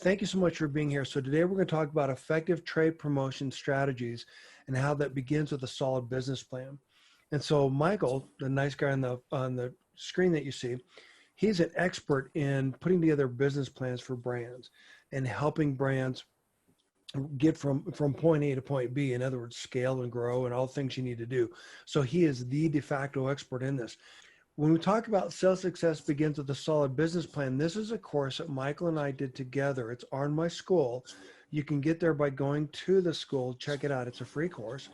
Thank you so much for being here. So today we're going to talk about effective trade promotion strategies and how that begins with a solid business plan. And so Michael, the nice guy on the screen that you see, he's an expert in putting together business plans for brands and helping brands get from point A to point B. In other words, scale and grow and all the things you need to do. So he is the de facto expert in this. When we talk about sales success begins with a solid business plan, this is a course that Michael and I did together. It's on my school. You can get there by going to the school. Check it out. It's a free course.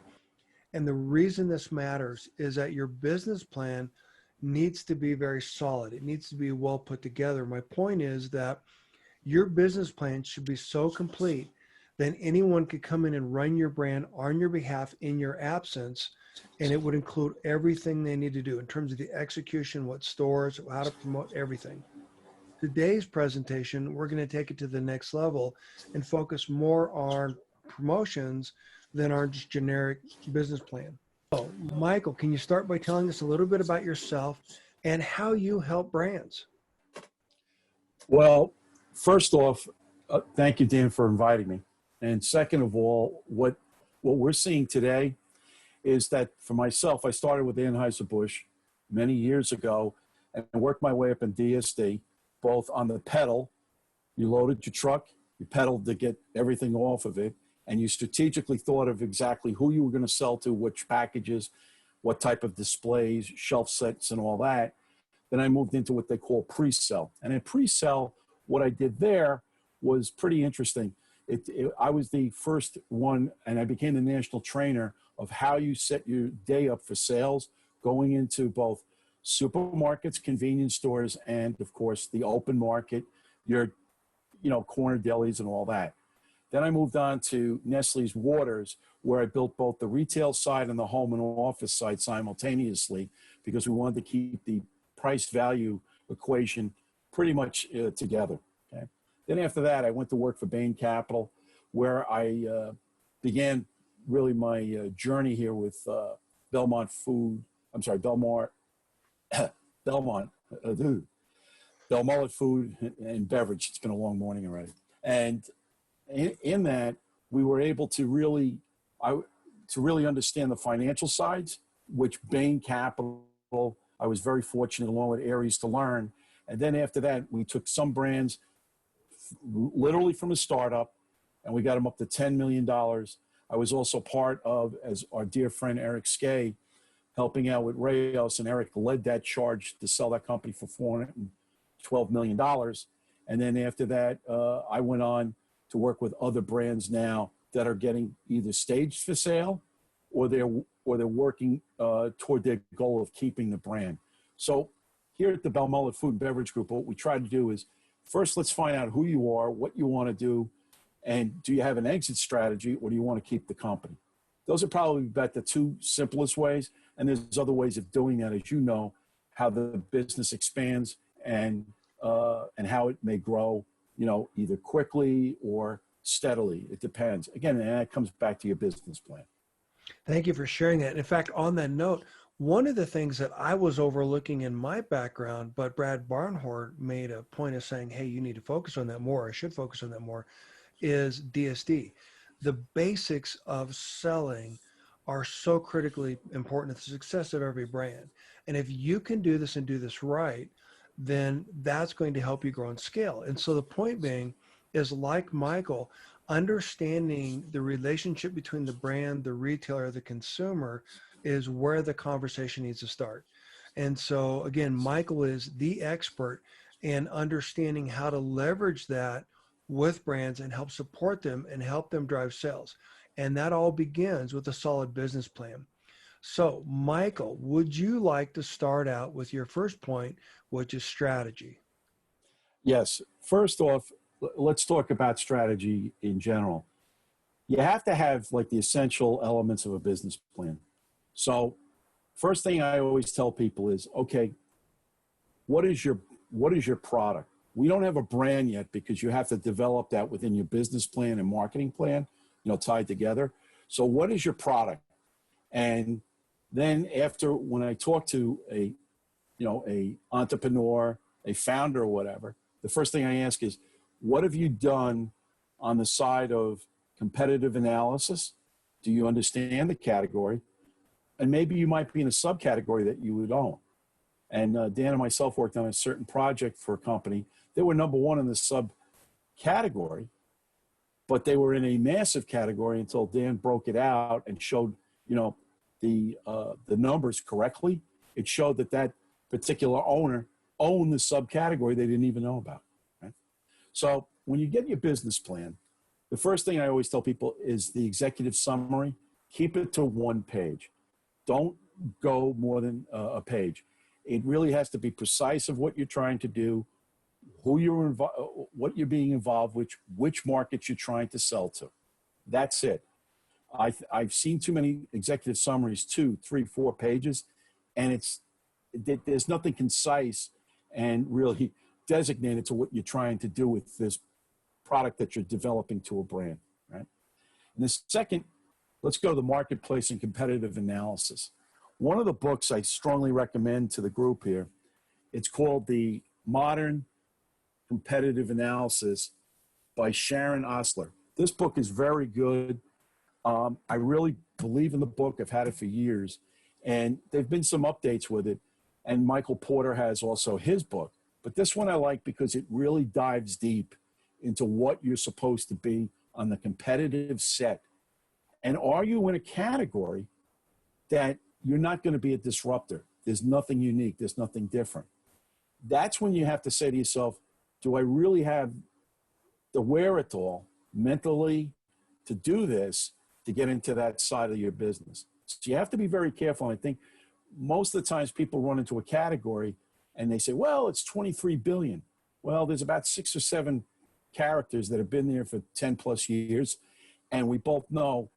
And the reason this matters is that your business plan needs to be very solid. It needs to be well put together. My point is that your business plan should be so complete that anyone could come in and run your brand on your behalf in your absence. And it would include everything they need to do in terms of the execution, what stores, how to promote everything. Today's presentation, we're going to take it to the next level and focus more on promotions than our just generic business plan. So, Michael, can you start by telling us a little bit about yourself and how you help brands? Well, first off, thank you, Dan, for inviting me. And second of all, what we're seeing today is that for myself, I started with Anheuser-Busch many years ago and worked my way up in DSD, both on the pedal. You loaded your truck, you pedaled to get everything off of it, and you strategically thought of exactly who you were going to sell to, which packages, what type of displays, shelf sets, and all that. Then I moved into what they call pre-sell. And in pre-sell, what I did there was pretty interesting. I was the first one, and I became the national trainer of how you set your day up for sales, going into both supermarkets, convenience stores, and of course the open market, your corner delis and all that. Then I moved on to Nestle's Waters, where I built both the retail side and the home and office side simultaneously, because we wanted to keep the price value equation pretty much together. Okay. Then after that, I went to work for Bain Capital, where I began really my journey here with Belmont Food. I'm sorry, Belmont Food and Beverage. It's been a long morning already. And in that, we were able to really understand the financial sides, which Bain Capital, I was very fortunate along with Aries to learn. And then after that, we took some brands literally from a startup and we got them up to $10 million. I was also part of, as our dear friend Eric Skay, helping out with Rayos, and Eric led that charge to sell that company for $412 million. And then after that, I went on to work with other brands now that are getting either staged for sale or they're working toward their goal of keeping the brand. So here at the Belmont Food and Beverage Group, what we try to do is first, let's find out who you are, what you want to do, and do you have an exit strategy, or do you want to keep the company? Those are probably about the two simplest ways. And there's other ways of doing that, as you know, how the business expands and how it may grow, either quickly or steadily. It depends. Again, and that comes back to your business plan. Thank you for sharing that. In fact, on that note, one of the things that I was overlooking in my background, but Brad Barnhart made a point of saying, hey, you need to focus on that more, I should focus on that more, is DSD. The basics of selling are so critically important to the success of every brand. And if you can do this and do this right, then that's going to help you grow and scale. And so the point being is, like Michael, understanding the relationship between the brand, the retailer, the consumer is where the conversation needs to start. And so again, Michael is the expert in understanding how to leverage that with brands and help support them and help them drive sales. And that all begins with a solid business plan. So Michael, would you like to start out with your first point, which is strategy? Yes. First off, let's talk about strategy in general. You have to have like the essential elements of a business plan. So first thing I always tell people is, okay, what is your product? We don't have a brand yet because you have to develop that within your business plan and marketing plan, tied together. So what is your product? And then after, when I talk to a entrepreneur, a founder or whatever, the first thing I ask is, What have you done on the side of competitive analysis? Do you understand the category? And maybe you might be in a subcategory that you would own. And Dan and myself worked on a certain project for a company. They were number one in the subcategory, but they were in a massive category until Dan broke it out and showed, the numbers correctly. It showed that that particular owner owned the subcategory they didn't even know about. Right? So when you get your business plan, the first thing I always tell people is the executive summary. Keep it to one page. Don't go more than a page. It really has to be precise of what you're trying to do, who you're what you're being involved with, which markets you're trying to sell to. That's it. I've seen too many executive summaries, 2, 3, 4 pages, and there's nothing concise and really designated to what you're trying to do with this product that you're developing to a brand, right? And the second, let's go to the marketplace and competitive analysis. One of the books I strongly recommend to the group here, it's called The Modern Competitive Analysis by Sharon Osler. This book is very good. I really believe in the book. I've had it for years. And there've been some updates with it. And Michael Porter has also his book. But this one I like because it really dives deep into what you're supposed to be on the competitive set. And are you in a category that you're not going to be a disruptor? There's nothing unique. There's nothing different. That's when you have to say to yourself, do I really have the wherewithal mentally to do this, to get into that side of your business? So you have to be very careful. And I think most of the times people run into a category and they say, well, it's 23 billion. Well, there's about 6 or 7 characters that have been there for 10 plus years. And we both know,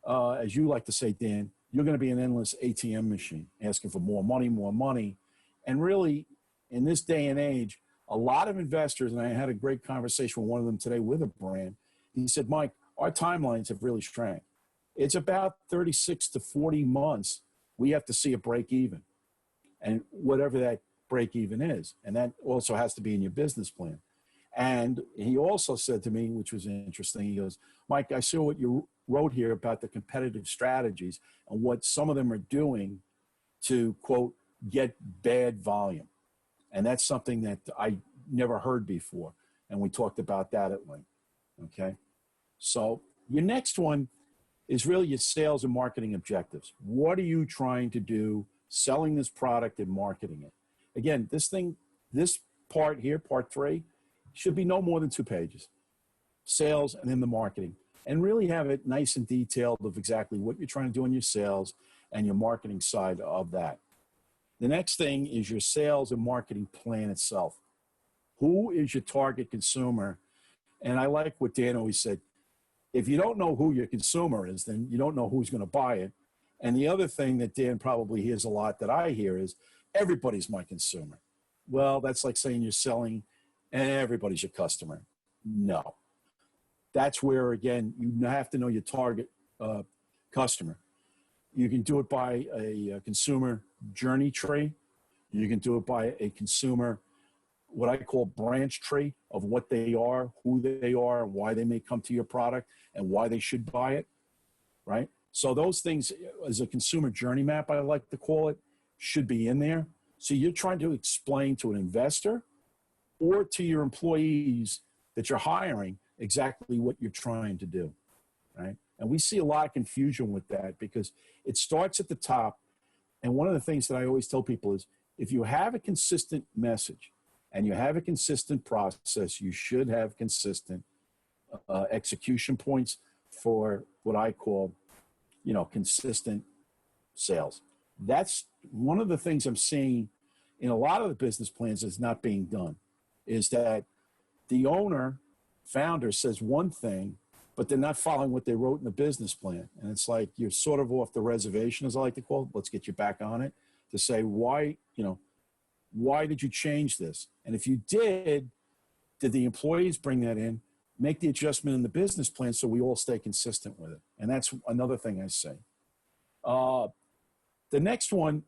as you like to say, Dan, you're going to be an endless ATM machine asking for more money, more money. And really, in this day and age, a lot of investors, and I had a great conversation with one of them today with a brand. He said, Mike, our timelines have really shrank. It's about 36 to 40 months. We have to see a break even, and whatever that break even is. And that also has to be in your business plan. And he also said to me, which was interesting, he goes, Mike, I saw what you wrote here about the competitive strategies and what some of them are doing to, quote, get bad volume. And that's something that I never heard before. And we talked about that at length. Okay. So your next one is really your sales and marketing objectives. What are you trying to do selling this product and marketing it? Again, this part here, part 3, should be no more than 2 pages. Sales and then the marketing. And really have it nice and detailed of exactly what you're trying to do in your sales and your marketing side of that. The next thing is your sales and marketing plan itself. Who is your target consumer? And I like what Dan always said. If you don't know who your consumer is, then you don't know who's going to buy it. And the other thing that Dan probably hears a lot that I hear is, everybody's my consumer. Well, that's like saying you're selling and everybody's your customer. No. That's where, again, you have to know your target customer. You can do it by a consumer journey tree. You can do it by a consumer, what I call branch tree of what they are, who they are, and why they may come to your product and why they should buy it, right? So those things, as a consumer journey map, I like to call it, should be in there. So you're trying to explain to an investor or to your employees that you're hiring exactly what you're trying to do, right? And we see a lot of confusion with that because it starts at the top. And one of the things that I always tell people is, if you have a consistent message and you have a consistent process, you should have consistent execution points for what I call, consistent sales. That's one of the things I'm seeing in a lot of the business plans that's not being done, is that the owner, founder says one thing, but they're not following what they wrote in the business plan. And it's like you're sort of off the reservation, as I like to call it. Let's get you back on it to say, why did you change this? And if you did the employees bring that in, make the adjustment in the business plan so we all stay consistent with it? And that's another thing I say. The next one,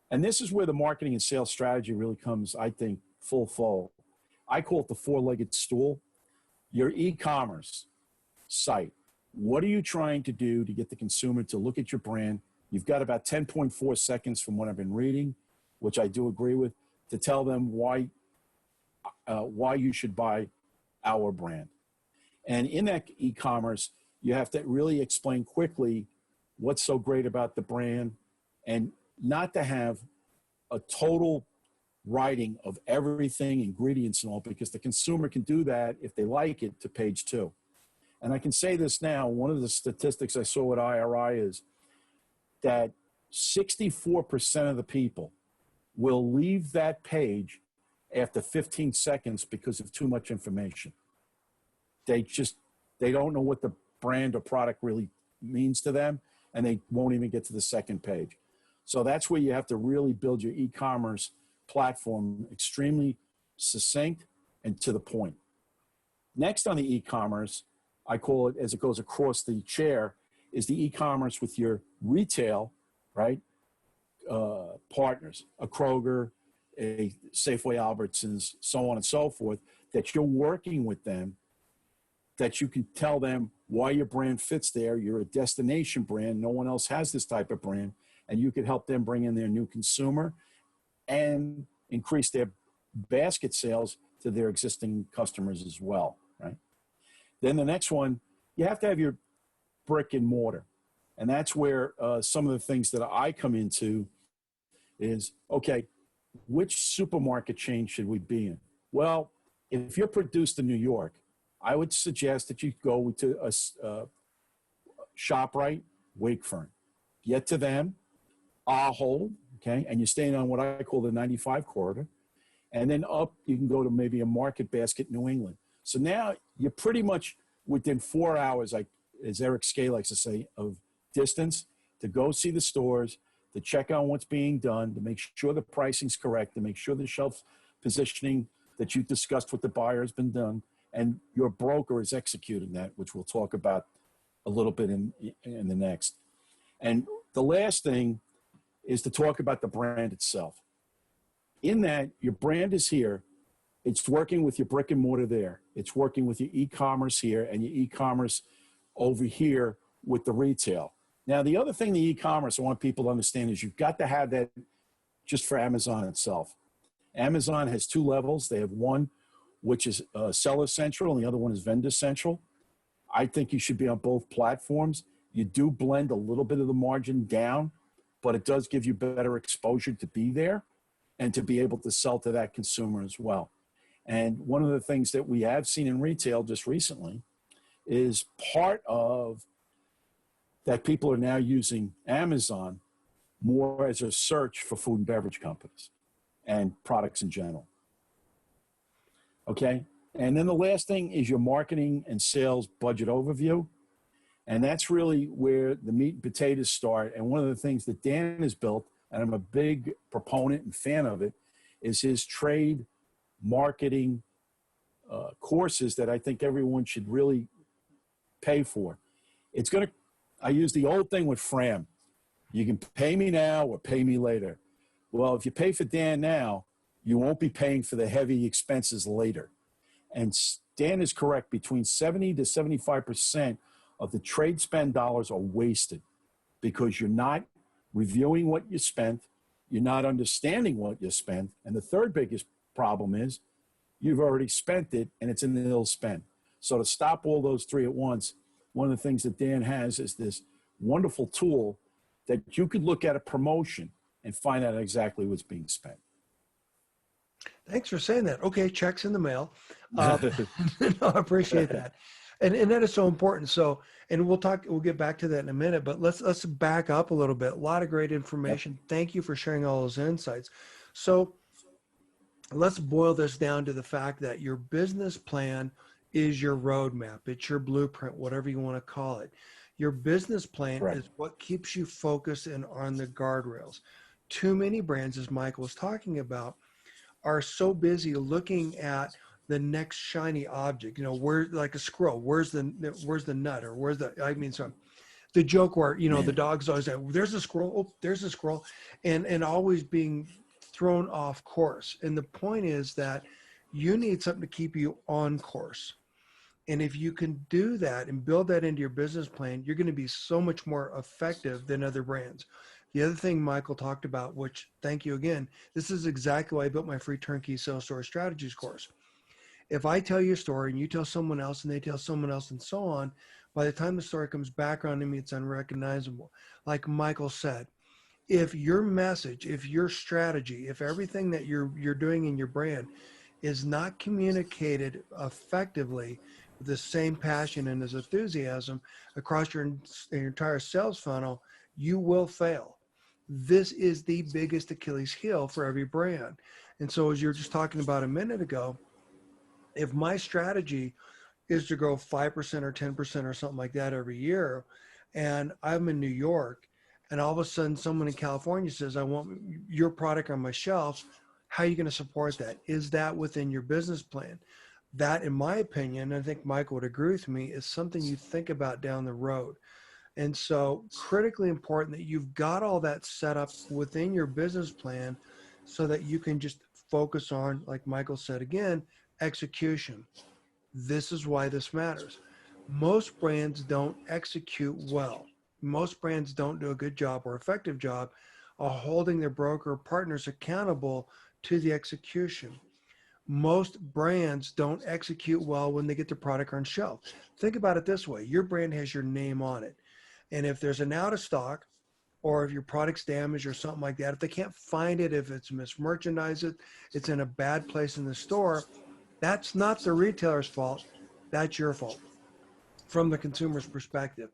and this is where the marketing and sales strategy really comes, I think, full fold. I call it the 4-legged stool. your e-commerce site. What are you trying to do to get the consumer to look at your brand? You've got about 10.4 seconds from what I've been reading, which I do agree with, to tell them why you should buy our brand. And in that e-commerce, you have to really explain quickly what's so great about the brand, and not to have a total writing of everything, ingredients and all, because the consumer can do that if they like it to page 2. And I can say this now, one of the statistics I saw at IRI is that 64% of the people will leave that page after 15 seconds because of too much information. They don't know what the brand or product really means to them, and they won't even get to the second page. So that's where you have to really build your e-commerce platform extremely succinct and to the point. Next on the e-commerce, I call it, as it goes across the chair, is the e-commerce with your retail, right, partners, a Kroger, a Safeway, Albertsons, so on and so forth, that you're working with them, that you can tell them why your brand fits there. You're a destination brand. No one else has this type of brand. And you could help them bring in their new consumer and increase their basket sales to their existing customers as well, right? Then the next one, you have to have your brick and mortar. And that's where some of the things that I come into is, okay, which supermarket chain should we be in? Well, if you're produced in New York, I would suggest that you go to a ShopRite, Wakefern. Get to them, Ahold, okay, and you're staying on what I call the 95 corridor. And then up, you can go to maybe a Market Basket, New England. So now you're pretty much within 4 hours, like as Eric Skay likes to say, of distance to go see the stores, to check on what's being done, to make sure the pricing's correct, to make sure the shelf positioning that you discussed with the buyer has been done, and your broker is executing that, which we'll talk about a little bit in the next. And the last thing is to talk about the brand itself. In that, your brand is here. It's working with your brick and mortar there. It's working with your e-commerce here and your e-commerce over here with the retail. Now, the other thing, the e-commerce, I want people to understand is you've got to have that just for Amazon itself. Amazon has 2 levels. They have one, which is Seller Central, and the other one is Vendor Central. I think you should be on both platforms. You do blend a little bit of the margin down, but it does give you better exposure to be there and to be able to sell to that consumer as well. And one of the things that we have seen in retail just recently is part of that people are now using Amazon more as a search for food and beverage companies and products in general. Okay, and then the last thing is your marketing and sales budget overview. And that's really where the meat and potatoes start. And one of the things that Dan has built, and I'm a big proponent and fan of it, is his trade marketing courses that I think everyone should really pay for. It's going to, I use the old thing with Fram. You can pay me now or pay me later. Well, if you pay for Dan now, you won't be paying for the heavy expenses later. And Dan is correct. Between 70 to 75% of the trade spend dollars are wasted because you're not reviewing what you spent. You're not understanding what you spent. And the third biggest problem is you've already spent it and it's an ill spend. So to stop all those 3 at once, one of the things that Dan has is this wonderful tool that you could look at a promotion and find out exactly what's being spent. Thanks for saying that. Okay, checks in the mail. No, I appreciate that. And that is so important. So, and we'll get back to that in a minute, but let's back up a little bit. A lot of great information. Yep. Thank you for sharing all those insights. So let's boil this down to the fact that your business plan is your roadmap. It's your blueprint, whatever you want to call it. Your business plan Correct. Is what keeps you focused and on the guardrails. Too many brands, as Michael was talking about, are so busy looking at the next shiny object, you know, where, like a squirrel, where's the nut, or where's the joke where, you know, the dog's always like, there's a squirrel, oh, there's a squirrel, and always being thrown off course. And the point is that you need something to keep you on course. And if you can do that and build that into your business plan, you're going to be so much more effective than other brands. The other thing Michael talked about, which thank you again, this is exactly why I built my free turnkey sales story strategies course. If I tell you a story and you tell someone else and they tell someone else and so on, by the time the story comes back around to me, it's unrecognizable. Like Michael said, if your message, if your strategy, if everything that you're doing in your brand is not communicated effectively with the same passion and as enthusiasm across your entire sales funnel, you will fail. This is the biggest Achilles heel for every brand. And so as you were just talking about a minute ago, if my strategy is to grow 5% or 10% or something like that every year, and I'm in New York, and all of a sudden someone in California says, I want your product on my shelf, how are you going to support that? Is that within your business plan? That, in my opinion, I think Michael would agree with me, is something you think about down the road. And so critically important that you've got all that set up within your business plan so that you can just focus on, like Michael said again, execution. This is why this matters. Most brands don't execute well. Most brands don't do a good job or effective job of holding their broker partners accountable to the execution. Most brands don't execute well when they get their product on shelf. Think about it this way. Your brand has your name on it. And if there's an out of stock, or if your product's damaged or something like that, if they can't find it, if it's mismerchandised, it's in a bad place in the store, that's not the retailer's fault. That's your fault from the consumer's perspective.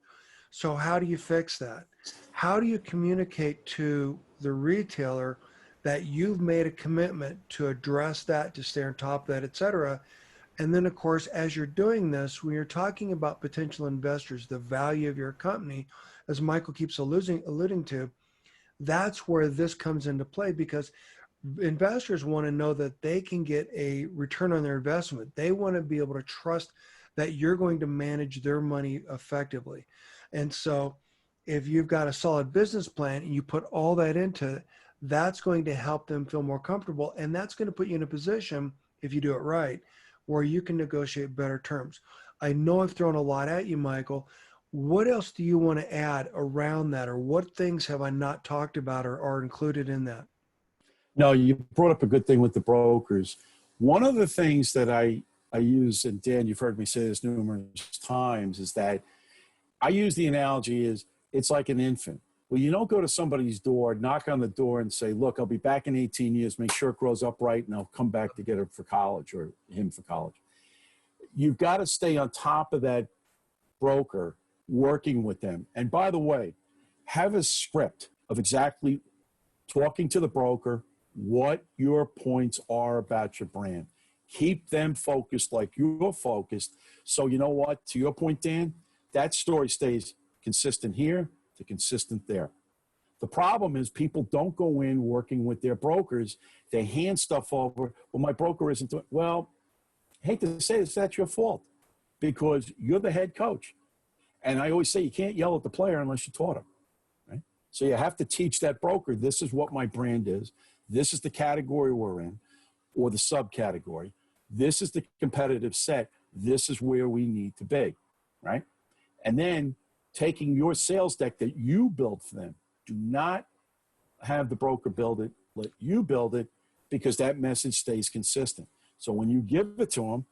So how do you fix that? How do you communicate to the retailer that you've made a commitment to address that, to stay on top of that, et cetera? And then, of course, as you're doing this, when you're talking about potential investors, the value of your company, as Michael keeps alluding to, that's where this comes into play, because investors want to know that they can get a return on their investment. They want to be able to trust that you're going to manage their money effectively. And so if you've got a solid business plan and you put all that into it, that's going to help them feel more comfortable. And that's going to put you in a position, if you do it right, where you can negotiate better terms. I know I've thrown a lot at you, Michael. What else do you want to add around that? Or what things have I not talked about or are included in that? No, you brought up a good thing with the brokers. One of the things that I use, and Dan, you've heard me say this numerous times, is that I use the analogy is it's like an infant. Well, you don't go to somebody's door, knock on the door and say, look, I'll be back in 18 years, make sure it grows up right, and I'll come back to get her for college or him for college. You've got to stay on top of that broker, working with them. And by the way, have a script of exactly talking to the broker, what your points are about your brand. Keep them focused like you're focused. So you know what, to your point, Dan, that story stays consistent here to consistent there. The problem is people don't go in working with their brokers. They hand stuff over. Well, my broker isn't doing well. I hate to say this, that's your fault because you're the head coach. And I always say you can't yell at the player unless you taught him. Right? So you have to teach that broker, this is what my brand is. This is the category we're in or the subcategory. This is the competitive set. This is where we need to be, right? And then taking your sales deck that you built for them. Do not have the broker build it. Let you build it because that message stays consistent. So when you give it to them,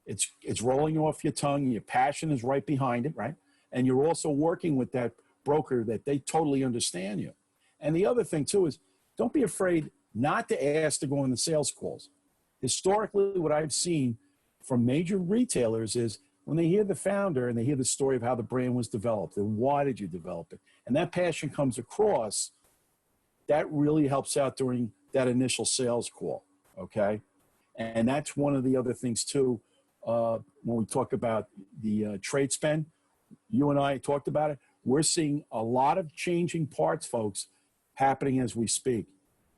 it's rolling off your tongue. Your passion is right behind it, right? And you're also working with that broker that they totally understand you. And the other thing too is don't be afraid not to ask to go on the sales calls. Historically, what I've seen from major retailers is when they hear the founder and they hear the story of how the brand was developed and why did you develop it, and that passion comes across, that really helps out during that initial sales call, okay? And that's one of the other things too, when we talk about the trade spend, you and I talked about it, we're seeing a lot of changing parts, folks, happening as we speak.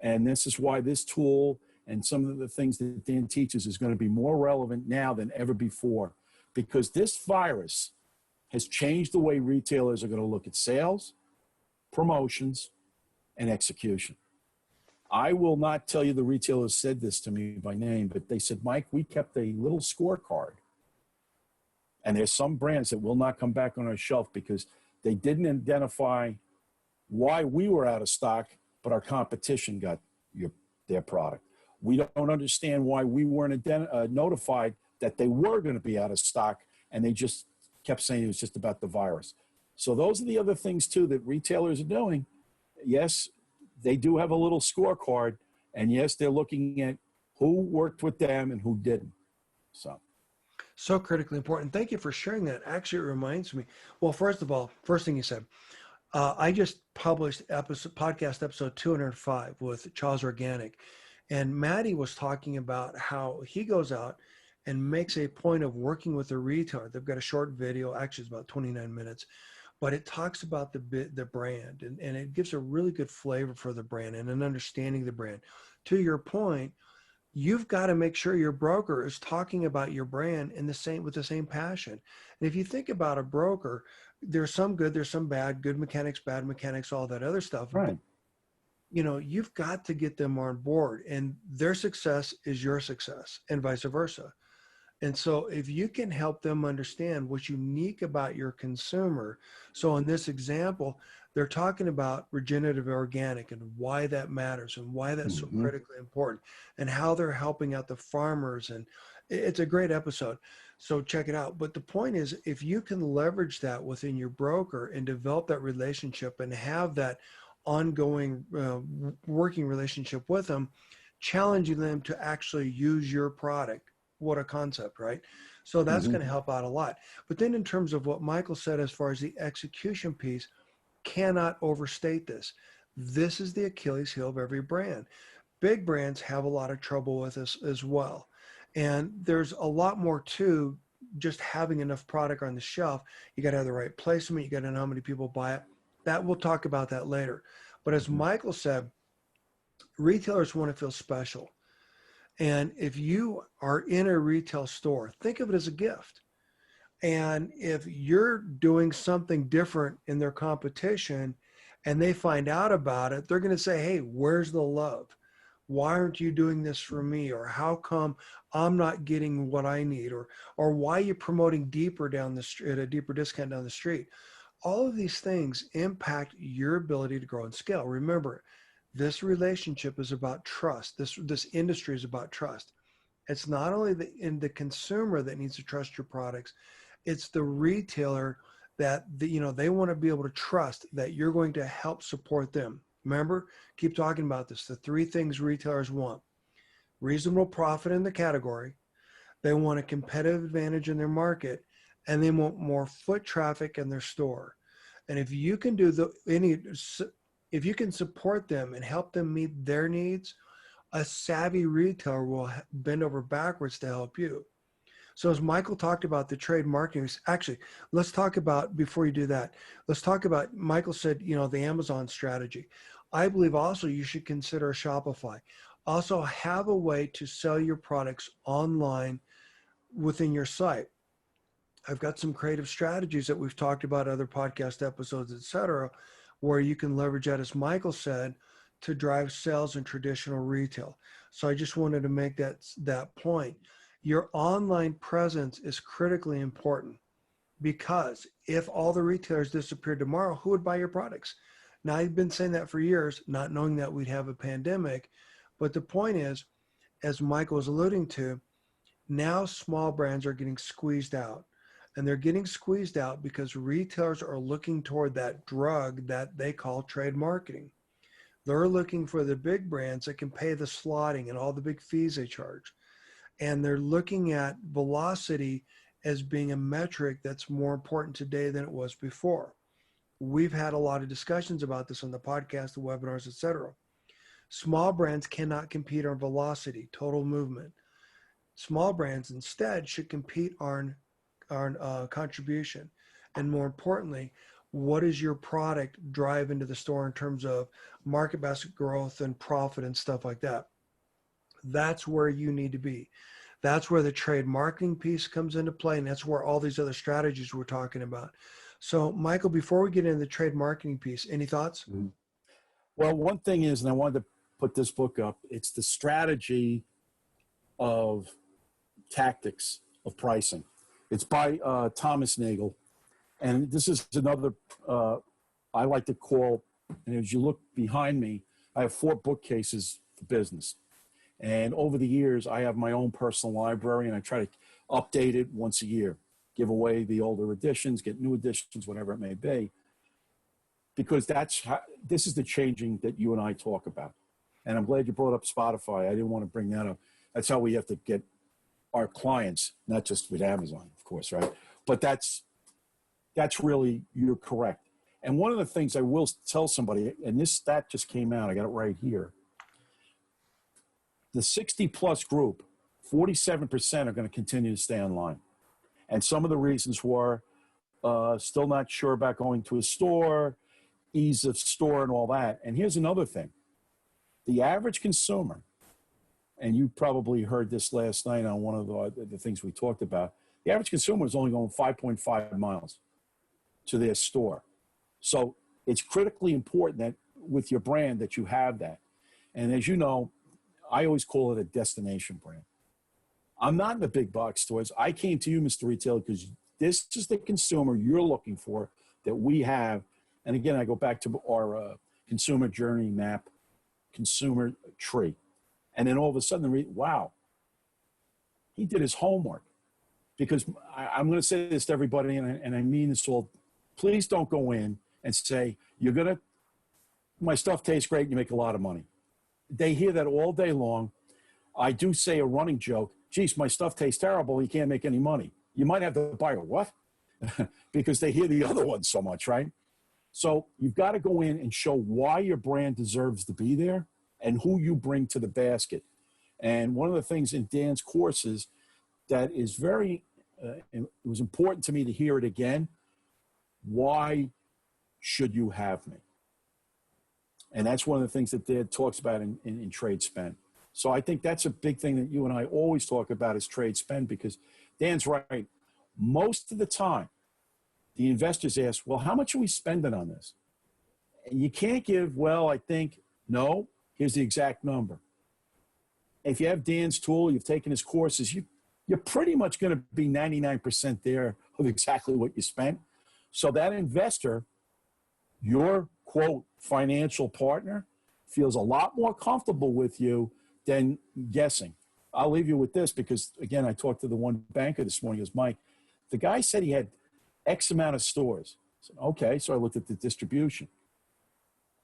And this is why this tool and some of the things that Dan teaches is going to be more relevant now than ever before, because this virus has changed the way retailers are going to look at sales, promotions, and execution. I will not tell you the retailers said this to me by name, but they said, Mike, we kept a little scorecard And there's some brands that will not come back on our shelf because they didn't identify why we were out of stock, but our competition got their product. We don't understand why we weren't notified that they were going to be out of stock, and they just kept saying it was just about the virus. So those are the other things, too, that retailers are doing. Yes, they do have a little scorecard, and yes, they're looking at who worked with them and who didn't. So critically important. Thank you for sharing that. Actually, it reminds me. Well, first of all, first thing you said, I just published podcast episode 205 with Charles Organic, and Maddie was talking about how he goes out and makes a point of working with a retailer. They've got a short video, actually it's about 29 minutes, but it talks about the brand, and it gives a really good flavor for the brand and an understanding of the brand. To your point, you've got to make sure your broker is talking about your brand with the same passion. And if you think about a broker, there's some good, there's some good mechanics, bad mechanics, all that other stuff. Right. But, you've got to get them on board, and their success is your success and vice versa. And so if you can help them understand what's unique about your consumer. So in this example, they're talking about regenerative organic and why that matters and why that's so critically important and how they're helping out the farmers. And it's a great episode. So check it out. But the point is, if you can leverage that within your broker and develop that relationship and have that ongoing working relationship with them, challenging them to actually use your product. What a concept, right? So that's going to help out a lot. But then in terms of what Michael said, as far as the execution piece, cannot overstate this. This is the Achilles heel of every brand. Big brands have a lot of trouble with this as well. And there's a lot more to just having enough product on the shelf. You got to have the right placement. You got to know how many people buy it. That we'll talk about that later. But as Michael said, retailers want to feel special. And if you are in a retail store, think of it as a gift. And if you're doing something different in their competition and they find out about it, they're going to say, hey, where's the love? Why aren't you doing this for me? Or how come I'm not getting what I need? Or why are you promoting deeper down the street, at a deeper discount down the street? All of these things impact your ability to grow and scale. Remember, this relationship is about trust. This industry is about trust. It's not only the consumer that needs to trust your products, it's the retailer that they want to be able to trust that you're going to help support them. Remember, keep talking about this. The three things retailers want: reasonable profit in the category, they want a competitive advantage in their market, and they want more foot traffic in their store. And if you can if you can support them and help them meet their needs, a savvy retailer will bend over backwards to help you. So as Michael talked about the trade marketing, actually, let's talk about, before you do that, let's talk about, Michael said, the Amazon strategy. I believe also you should consider Shopify. Also have a way to sell your products online within your site. I've got some creative strategies that we've talked about, other podcast episodes, et cetera, where you can leverage that, as Michael said, to drive sales in traditional retail. So I just wanted to make that point. Your online presence is critically important, because if all the retailers disappeared tomorrow, who would buy your products? Now, I've been saying that for years, not knowing that we'd have a pandemic. But the point is, as Michael was alluding to, now small brands are getting squeezed out. And they're getting squeezed out because retailers are looking toward that drug that they call trade marketing. They're looking for the big brands that can pay the slotting and all the big fees they charge. And they're looking at velocity as being a metric that's more important today than it was before. We've had a lot of discussions about this on the podcast, the webinars, et cetera. Small brands cannot compete on velocity, total movement. Small brands instead should compete on contribution. And more importantly, what does your product drive into the store in terms of market basket growth and profit and stuff like that? That's where you need to be. That's where the trade marketing piece comes into play, and that's where all these other strategies we're talking about. So, Michael, before we get into the trade marketing piece, any thoughts? Well, one thing is, and I wanted to put this book up, it's the strategy of tactics of pricing. It's by Thomas Nagel. And this is another, I like to call, and as you look behind me, I have 4 bookcases for business. And over the years, I have my own personal library, and I try to update it once a year, give away the older editions, get new editions, whatever it may be, because this is the changing that you and I talk about. And I'm glad you brought up Spotify. I didn't want to bring that up. That's how we have to get our clients, not just with Amazon, of course, right? But that's really, you're correct. And one of the things I will tell somebody, and this stat just came out, I got it right here. The 60 plus group, 47% are going to continue to stay online. And some of the reasons were still not sure about going to a store, ease of store and all that. And here's another thing. The average consumer, and you probably heard this last night on one of the things we talked about, the average consumer is only going 5.5 miles to their store. So it's critically important that with your brand that you have that. And as you know, I always call it a destination brand. I'm not in the big box stores. I came to you, Mr. Retailer, because this is the consumer you're looking for that we have. And again, I go back to our consumer journey map, consumer tree. And then all of a sudden, wow, he did his homework. Because I'm going to say this to everybody, and I mean this all, please don't go in and say, my stuff tastes great and you make a lot of money. They hear that all day long. I do say a running joke, geez, my stuff tastes terrible, you can't make any money. You might have to buy a what? Because they hear the other one so much, right? So you've got to go in and show why your brand deserves to be there and who you bring to the basket. And one of the things in Dan's courses that is very, it was important to me to hear it again, why should you have me? And that's one of the things that Dan talks about in trade spend. So I think that's a big thing that you and I always talk about is trade spend, because Dan's right. Most of the time, the investors ask, well, how much are we spending on this? And you can't give, well, I think, no, here's the exact number. If you have Dan's tool, you've taken his courses, you're pretty much going to be 99% there of exactly what you spent. So that investor, your quote financial partner, feels a lot more comfortable with you than guessing. I'll leave you with this because, again, I talked to the one banker this morning. He goes, Mike, the guy said he had X amount of stores. I said, okay, so I looked at the distribution.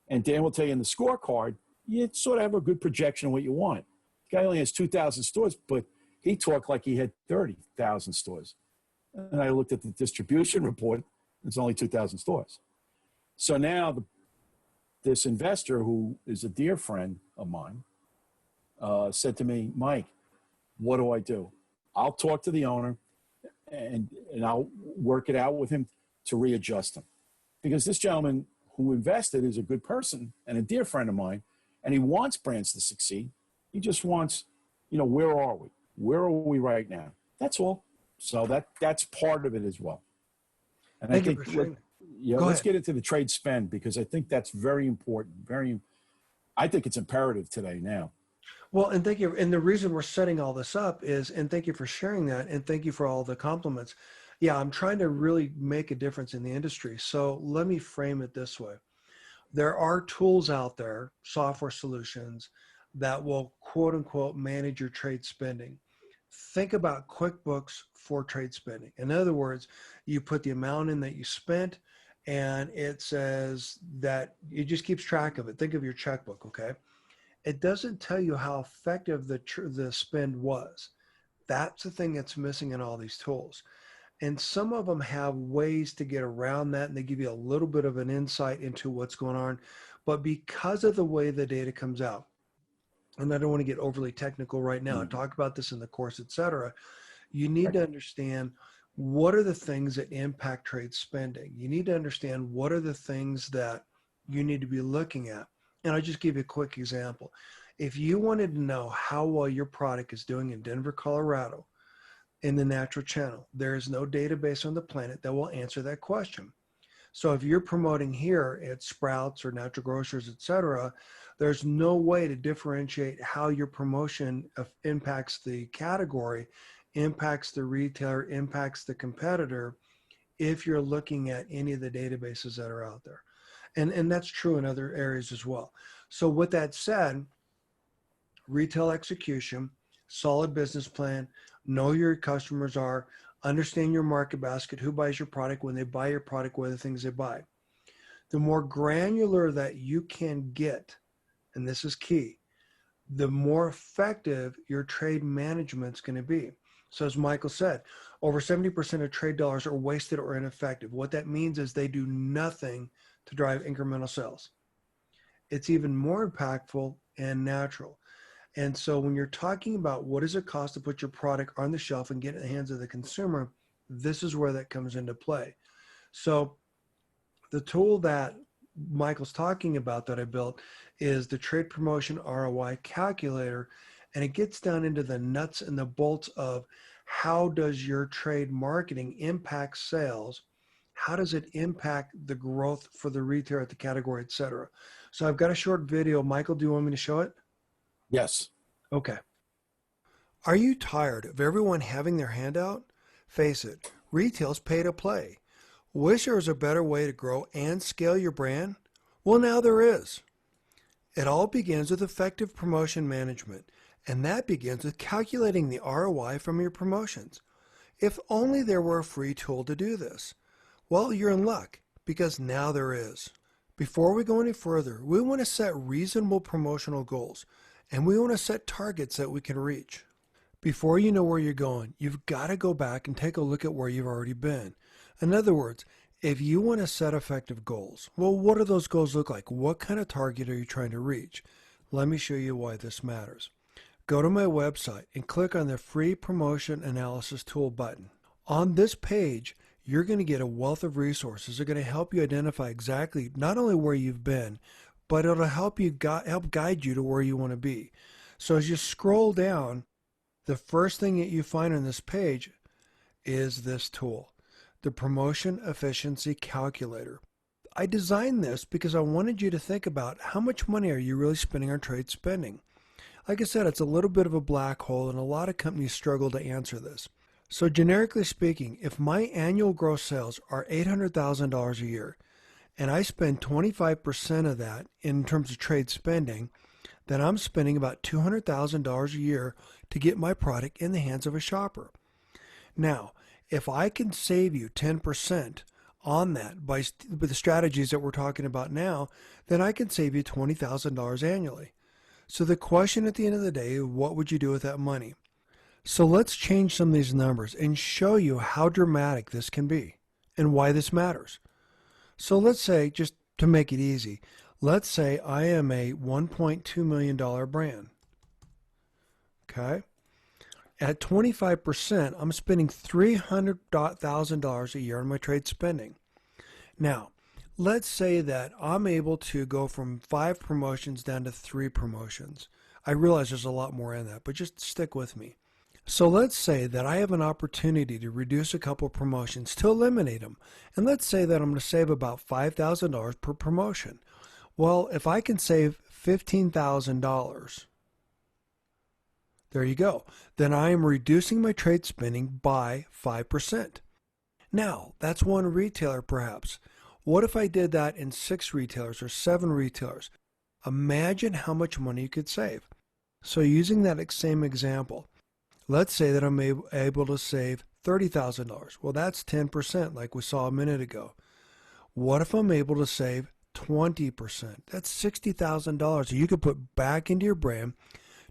And Dan will tell you in the scorecard, you sort of have a good projection of what you want. The guy only has 2,000 stores, but he talked like he had 30,000 stores. And I looked at the distribution report, it's only 2,000 stores. So now this investor, who is a dear friend of mine, said to me, Mike, what do I do? I'll talk to the owner and I'll work it out with him to readjust him. Because this gentleman who invested is a good person and a dear friend of mine, and he wants brands to succeed. He just wants, where are we? Where are we right now? That's all. So that's part of it as well. And I think, let's get into the trade spend, because I think that's very important. I think it's imperative today now. Well, and thank you. And the reason we're setting all this up is, and thank you for sharing that, and thank you for all the compliments. Yeah, I'm trying to really make a difference in the industry. So let me frame it this way. There are tools out there, software solutions, that will quote unquote manage your trade spending. Think about QuickBooks for trade spending. In other words, you put the amount in that you spent, and it says that it just keeps track of it. Think of your checkbook, okay? It doesn't tell you how effective the spend was. That's the thing that's missing in all these tools. And some of them have ways to get around that, and they give you a little bit of an insight into what's going on. But because of the way the data comes out, and I don't want to get overly technical right now, I talk about this in the course, et cetera, you need to understand what are the things that impact trade spending. You need to understand what are the things that you need to be looking at. And I'll just give you a quick example. If you wanted to know how well your product is doing in Denver, Colorado, in the natural channel, there is no database on the planet that will answer that question. So if you're promoting here at Sprouts or Natural Grocers, et cetera, there's no way to differentiate how your promotion impacts the category impacts the retailer, impacts the competitor if you're looking at any of the databases that are out there. And that's true in other areas as well. So with that said, retail execution, solid business plan, know your customers are, understand your market basket, who buys your product, when they buy your product, what are the things they buy. The more granular that you can get, and this is key, the more effective your trade management's going to be. So as Michael said, over 70% of trade dollars are wasted or ineffective. What that means is they do nothing to drive incremental sales. It's even more impactful and natural. And so when you're talking about what does it cost to put your product on the shelf and get it in the hands of the consumer, this is where that comes into play. So the tool that Michael's talking about that I built is the trade promotion ROI calculator, and it gets down into the nuts and the bolts of how does your trade marketing impact sales? How does it impact the growth for the retailer at the category, et cetera? So I've got a short video. Michael, do you want me to show it? Yes. Okay. Are you tired of everyone having their hand out? Face it, retail's pay to play. Wish there was a better way to grow and scale your brand? Well, now there is. It all begins with effective promotion management, and that begins with calculating the ROI from your promotions. If only there were a free tool to do this. Well, you're in luck, because now there is. Before we go any further, we want to set reasonable promotional goals, and we want to set targets that we can reach. Before you know where you're going, you've got to go back and take a look at where you've already been. In other words, if you want to set effective goals, well, what do those goals look like? What kind of target are you trying to reach? Let me show you why this matters. Go to my website and click on the free promotion analysis tool button. On this page, you're going to get a wealth of resources that are going to help you identify exactly not only where you've been, but it'll help guide you to where you want to be. So as you scroll down, the first thing that you find on this page is this tool, the Promotion Efficiency Calculator. I designed this because I wanted you to think about how much money are you really spending on trade spending. Like I said, it's a little bit of a black hole, and a lot of companies struggle to answer this. So generically speaking, if my annual gross sales are $800,000 a year, and I spend 25% of that in terms of trade spending, then I'm spending about $200,000 a year to get my product in the hands of a shopper. Now, if I can save you 10% on that by the strategies that we're talking about now, then I can save you $20,000 annually. So the question at the end of the day, what would you do with that money? So let's change some of these numbers and show you how dramatic this can be and why this matters. So let's say, just to make it easy, let's say I am a $1.2 million brand. Okay? At 25%, I'm spending $300,000 a year on my trade spending. Now, let's say that I'm able to go from 5 promotions down to 3 promotions. I realize there's a lot more in that, but just stick with me. So let's say that I have an opportunity to reduce a couple promotions to eliminate them. And let's say that I'm going to save about $5,000 per promotion. Well, if I can save $15,000, there you go. Then I am reducing my trade spending by 5%. Now, that's one retailer perhaps. What if I did that in 6 retailers or 7 retailers? Imagine how much money you could save. So using that same example, let's say that I'm able to save $30,000. Well, that's 10% like we saw a minute ago. What if I'm able to save 20%? That's $60,000 you could put back into your brand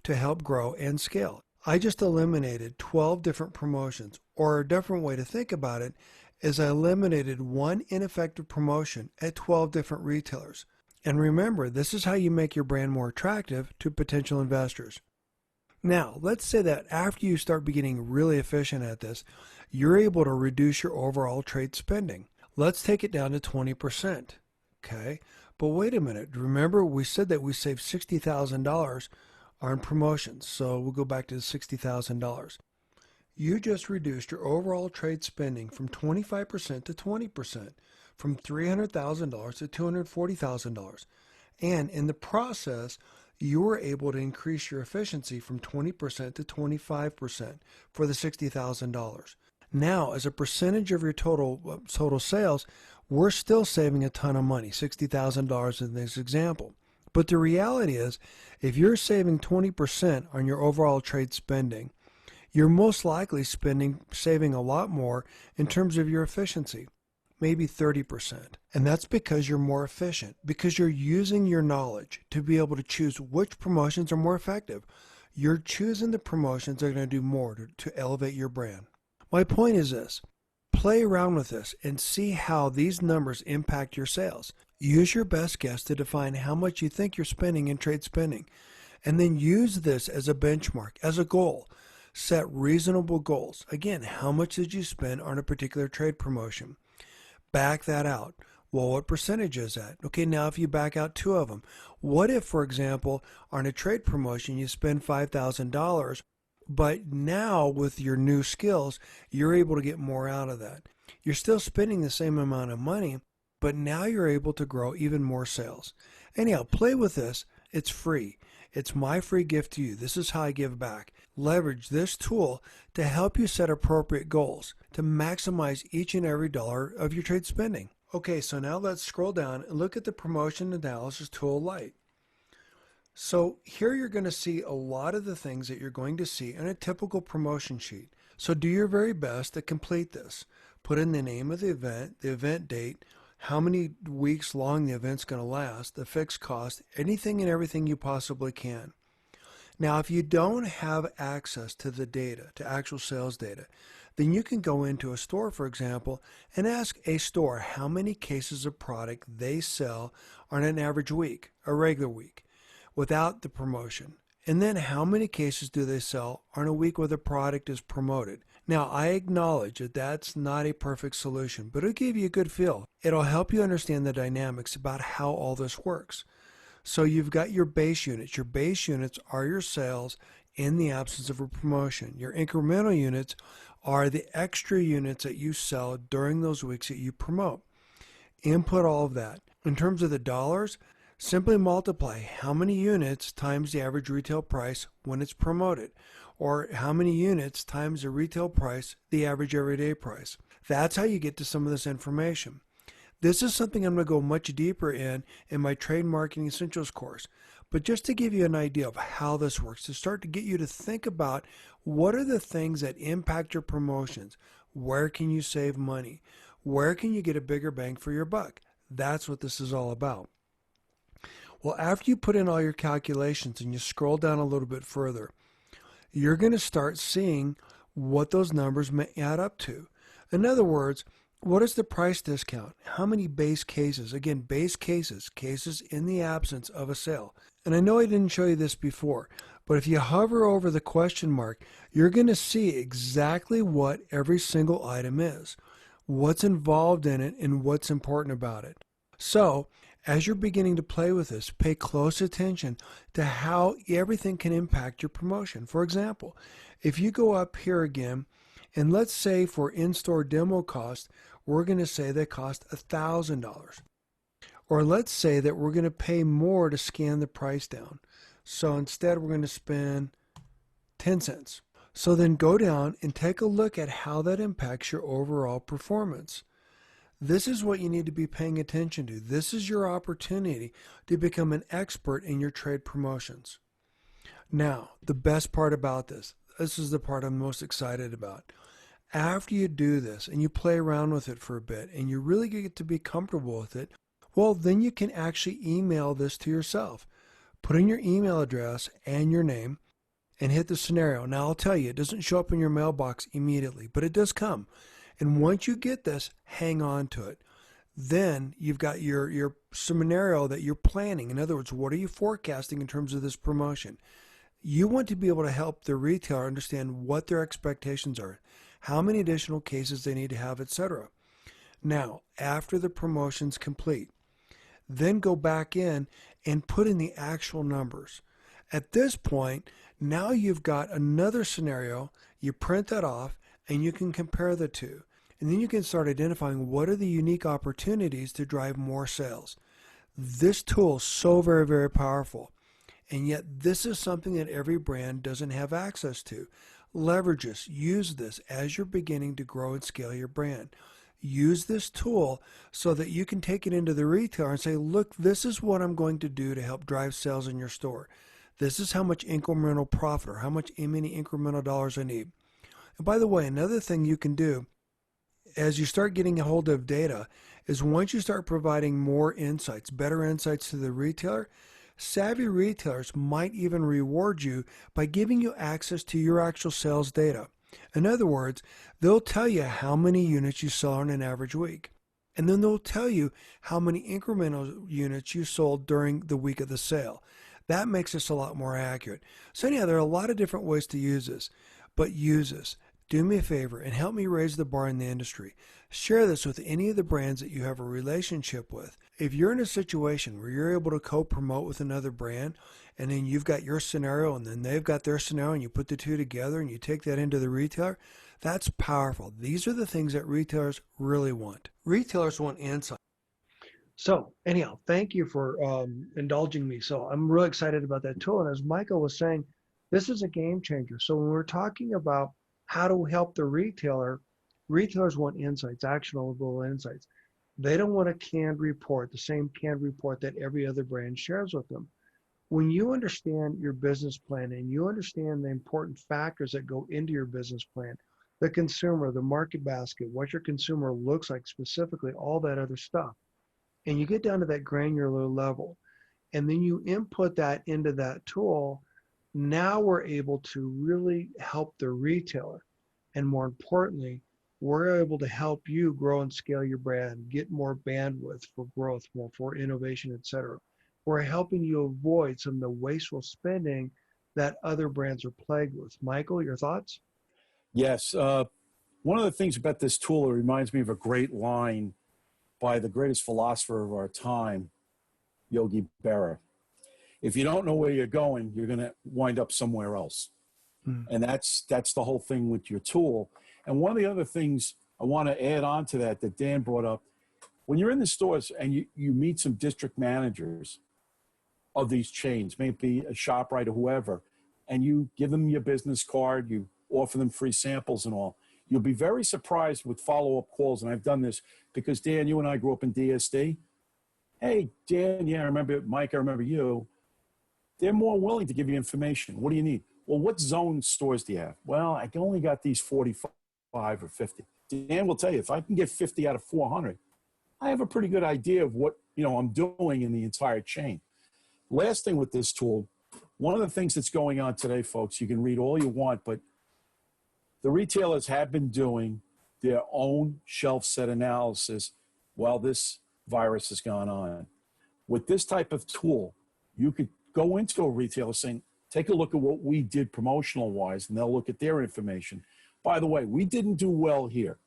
to help grow and scale. I just eliminated 12 different promotions, or a different way to think about it is I eliminated one ineffective promotion at 12 different retailers. And remember, this is how you make your brand more attractive to potential investors. Now, let's say that after you start getting really efficient at this, you're able to reduce your overall trade spending. Let's take it down to 20%. Okay, but wait a minute. Remember, we said that we saved $60,000 on promotions. So we'll go back to the $60,000. You just reduced your overall trade spending from 25% to 20%, from $300,000 to $240,000. And in the process, you were able to increase your efficiency from 20% to 25% for the $60,000. Now, as a percentage of your total sales, we're still saving a ton of money, $60,000 in this example. But the reality is, if you're saving 20% on your overall trade spending, you're most likely saving a lot more in terms of your efficiency, maybe 30%. And that's because you're more efficient, because you're using your knowledge to be able to choose which promotions are more effective. You're choosing the promotions that are going to do more to elevate your brand. My point is this: play around with this and see how these numbers impact your sales. Use your best guess to define how much you think you're spending in trade spending, and then use this as a benchmark, as a goal. Set reasonable goals. Again, how much did you spend on a particular trade promotion? Back that out. Well, what percentage is that? Okay, now if you back out two of them, what if, for example, on a trade promotion you spend $5,000, but now with your new skills, you're able to get more out of that? You're still spending the same amount of money, but now you're able to grow even more sales. Anyhow, play with this. It's free. It's my free gift to you. This is how I give back. Leverage this tool to help you set appropriate goals to maximize each and every dollar of your trade spending. Okay, so now let's scroll down and look at the promotion analysis tool Lite. So here you're going to see a lot of the things that you're going to see in a typical promotion sheet. So do your very best to complete this. Put in the name of the event date, how many weeks long the event's going to last, the fixed cost, anything and everything you possibly can. Now, if you don't have access to the data, to actual sales data, then you can go into a store, for example, and ask a store how many cases of product they sell on an average week, a regular week, without the promotion. And then how many cases do they sell on a week where the product is promoted? Now, I acknowledge that that's not a perfect solution, but it'll give you a good feel. It'll help you understand the dynamics about how all this works. So you've got your base units. Your base units are your sales in the absence of a promotion. Your incremental units are the extra units that you sell during those weeks that you promote. Input all of that. In terms of the dollars, simply multiply how many units times the average retail price when it's promoted, or how many units times the retail price, the average everyday price. That's how you get to some of this information. This is something I'm going to go much deeper in my Trade Marketing Essentials course. But just to give you an idea of how this works, to start to get you to think about what are the things that impact your promotions, where can you save money, where can you get a bigger bang for your buck. That's what this is all about. Well, after you put in all your calculations and you scroll down a little bit further, you're going to start seeing what those numbers may add up to. In other words, what is the price discount? How many base cases? Again, base cases, cases in the absence of a sale. And I know I didn't show you this before, but if you hover over the question mark, you're going to see exactly what every single item is, what's involved in it, and what's important about it. So, as you're beginning to play with this, pay close attention to how everything can impact your promotion. For example, if you go up here again, and let's say for in-store demo cost, we're going to say they cost $1,000. Or let's say that we're going to pay more to scan the price down. So instead we're going to spend 10 cents. So then go down and take a look at how that impacts your overall performance. This is what you need to be paying attention to. This is your opportunity to become an expert in your trade promotions. Now, the best part about this is the part I'm most excited about. After you do this and you play around with it for a bit and you really get to be comfortable with it, well, then you can actually email this to yourself. Put in your email address and your name and hit the scenario. Now, I'll tell you, it doesn't show up in your mailbox immediately, but it does come. And once you get this, hang on to it. Then you've got your scenario that you're planning. In other words, what are you forecasting in terms of this promotion? You want to be able to help the retailer understand what their expectations are, how many additional cases they need to have, etc. Now, after the promotion's complete, then go back in and put in the actual numbers. At this point, now you've got another scenario. You print that off and you can compare the two. And then you can start identifying what are the unique opportunities to drive more sales. This tool is so very, very powerful. And yet this is something that every brand doesn't have access to. Leverage this. Use this as you're beginning to grow and scale your brand. Use this tool so that you can take it into the retailer and say, look, this is what I'm going to do to help drive sales in your store. This is how much incremental profit or how many incremental dollars I need. And by the way, another thing you can do as you start getting a hold of data is once you start providing more insights, better insights to the retailer, savvy retailers might even reward you by giving you access to your actual sales data. In other words, they'll tell you how many units you sell in an average week. And then they'll tell you how many incremental units you sold during the week of the sale. That makes this a lot more accurate. So anyhow, there are a lot of different ways to use this, but use this. Do me a favor and help me raise the bar in the industry. Share this with any of the brands that you have a relationship with. If you're in a situation where you're able to co-promote with another brand, and then you've got your scenario and then they've got their scenario, and you put the two together and you take that into the retailer, that's powerful. These are the things that retailers really want. Retailers want insight. So anyhow, thank you for indulging me. So I'm really excited about that tool. And as Michael was saying, this is a game changer. So when we're talking about how to help the retailer, retailers want insights, actionable insights. They don't want a canned report, the same canned report that every other brand shares with them. When you understand your business plan and you understand the important factors that go into your business plan, the consumer, the market basket, what your consumer looks like specifically, all that other stuff, and you get down to that granular level, and then you input that into that tool, now we're able to really help the retailer. And more importantly, we're able to help you grow and scale your brand, get more bandwidth for growth, more for innovation, et cetera. We're helping you avoid some of the wasteful spending that other brands are plagued with. Michael, your thoughts? Yes. One of the things about this tool, it reminds me of a great line by the greatest philosopher of our time, Yogi Berra. If you don't know where you're going, you're going to wind up somewhere else. And that's the whole thing with your tool. And one of the other things I want to add on to that Dan brought up, when you're in the stores and you meet some district managers of these chains, maybe a ShopRite or whoever, and you give them your business card, you offer them free samples and all, you'll be very surprised with follow-up calls. And I've done this because, Dan, you and I grew up in DSD. Hey, Dan, yeah, I remember. Mike, I remember you. They're more willing to give you information. What do you need? Well, what zone stores do you have? Well, I only got these 45 or 50. Dan will tell you, if I can get 50 out of 400, I have a pretty good idea of what I'm doing in the entire chain. Last thing with this tool, one of the things that's going on today, folks, you can read all you want, but the retailers have been doing their own shelf set analysis while this virus has gone on. With this type of tool, you could go into a retailer saying, take a look at what we did promotional wise, and they'll look at their information. By the way, we didn't do well here.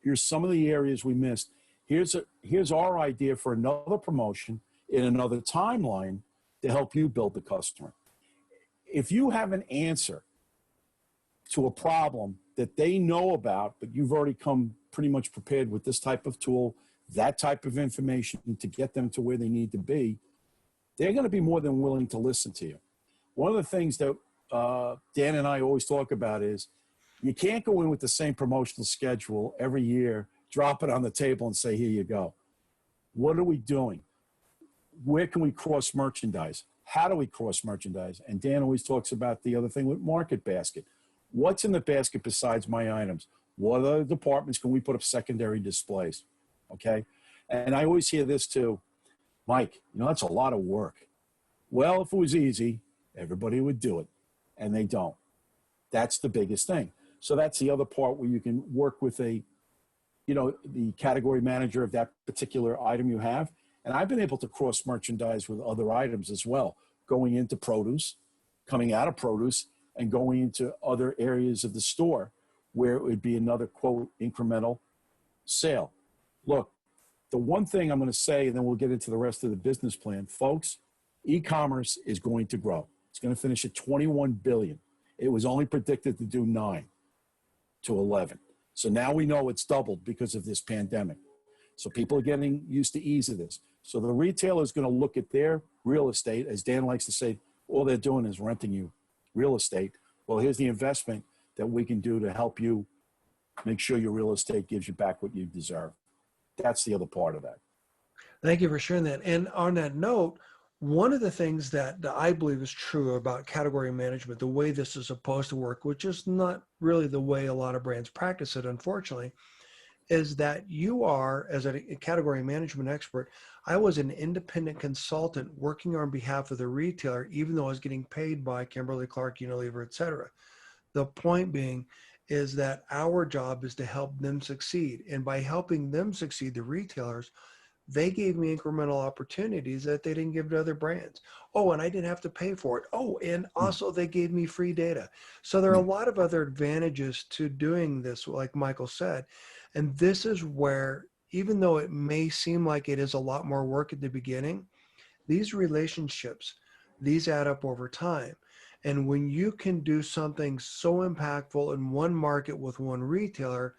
Here's some of the areas we missed. Here's our idea for another promotion in another timeline to help you build the customer. If you have an answer to a problem that they know about, but you've already come pretty much prepared with this type of tool, that type of information to get them to where they need to be, they're going to be more than willing to listen to you. One of the things that Dan and I always talk about is you can't go in with the same promotional schedule every year, drop it on the table and say, here you go. What are we doing? Where can we cross merchandise? How do we cross merchandise? And Dan always talks about the other thing with market basket. What's in the basket besides my items? What other departments can we put up secondary displays? Okay. And I always hear this too, Mike, that's a lot of work. Well, if it was easy, everybody would do it, and they don't. That's the biggest thing. So that's the other part where you can work with the category manager of that particular item you have. And I've been able to cross merchandise with other items as well, going into produce, coming out of produce, and going into other areas of the store where it would be another, quote, incremental sale. Look, the one thing I'm going to say, and then we'll get into the rest of the business plan, folks, e-commerce is going to grow. It's going to finish at 21 billion. It was only predicted to do 9 to 11. So now we know it's doubled because of this pandemic. So people are getting used to ease of this. So the retailer is going to look at their real estate, as Dan likes to say, all they're doing is renting you real estate. Well, here's the investment that we can do to help you make sure your real estate gives you back what you deserve. That's the other part of that. Thank you for sharing that. And on that note, one of the things that I believe is true about category management, the way this is supposed to work, which is not really the way a lot of brands practice it, unfortunately, is that you are, as a category management expert, I was an independent consultant working on behalf of the retailer, even though I was getting paid by Kimberly-Clark, Unilever, et cetera. The point being is that our job is to help them succeed. And by helping them succeed, the retailers, they gave me incremental opportunities that they didn't give to other brands. Oh, and I didn't have to pay for it. Oh, and also they gave me free data. So there are a lot of other advantages to doing this, like Michael said. And this is where, even though it may seem like it is a lot more work at the beginning, these relationships, these add up over time. And when you can do something so impactful in one market with one retailer,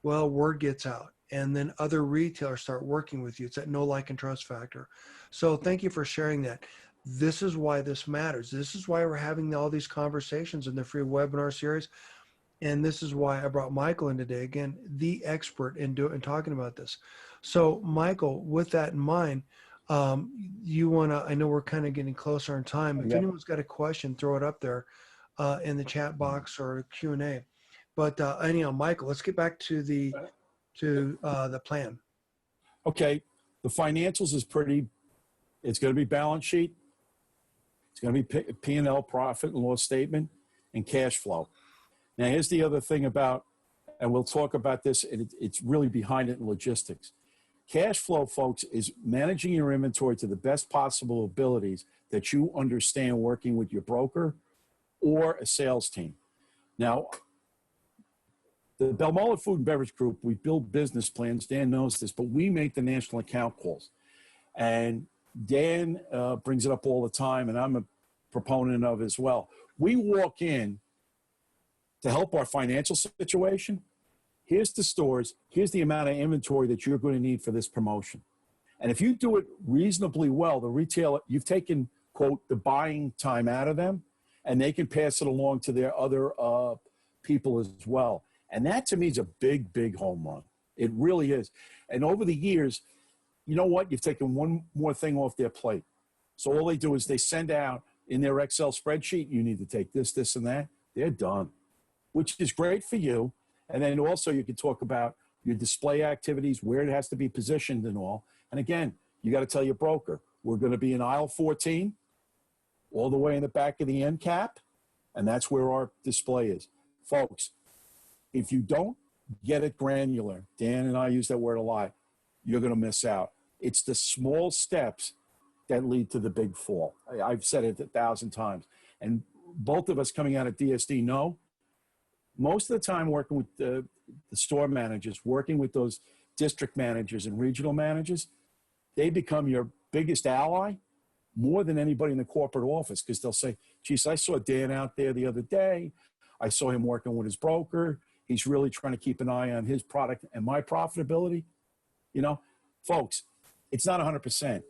well, word gets out. And then other retailers start working with you. It's that know, like, and trust factor. So thank you for sharing that. This is why this matters. This is why we're having all these conversations in the free webinar series. And this is why I brought Michael in today, again, the expert in talking about this. So Michael, with that in mind, you want to, I know we're kind of getting closer in time. If anyone's got a question, throw it up there in the chat box or Q&A. But anyhow, Michael, let's get back to the plan. Okay, the financials is pretty, it's going to be balance sheet. It's going to be P&L, profit and loss statement, and cash flow. Now, here's the other thing about, and we'll talk about this, and it's really behind it in logistics. Cash flow, folks, is managing your inventory to the best possible abilities that you understand working with your broker or a sales team. Now, the Balmoral Food and Beverage Group, we build business plans. Dan knows this, but we make the national account calls. And Dan brings it up all the time, and I'm a proponent of as well. We walk in to help our financial situation. Here's the stores. Here's the amount of inventory that you're going to need for this promotion. And if you do it reasonably well, the retailer, you've taken, quote, the buying time out of them, and they can pass it along to their other people as well. And that, to me, is a big, big home run. It really is. And over the years, you know what? You've taken one more thing off their plate. So all they do is they send out in their Excel spreadsheet, you need to take this, this, and that. They're done, which is great for you. And then also you can talk about your display activities, where it has to be positioned and all. And again, you got to tell your broker, we're going to be in aisle 14, all the way in the back of the end cap, and that's where our display is. Folks, if you don't get it granular, Dan and I use that word a lot, you're going to miss out. It's the small steps that lead to the big fall. I've said it 1,000 times. And both of us coming out of DSD know, most of the time working with the store managers, working with those district managers and regional managers, they become your biggest ally more than anybody in the corporate office, because they'll say, geez, I saw Dan out there the other day. I saw him working with his broker. He's really trying to keep an eye on his product and my profitability. You know, folks, it's not 100%.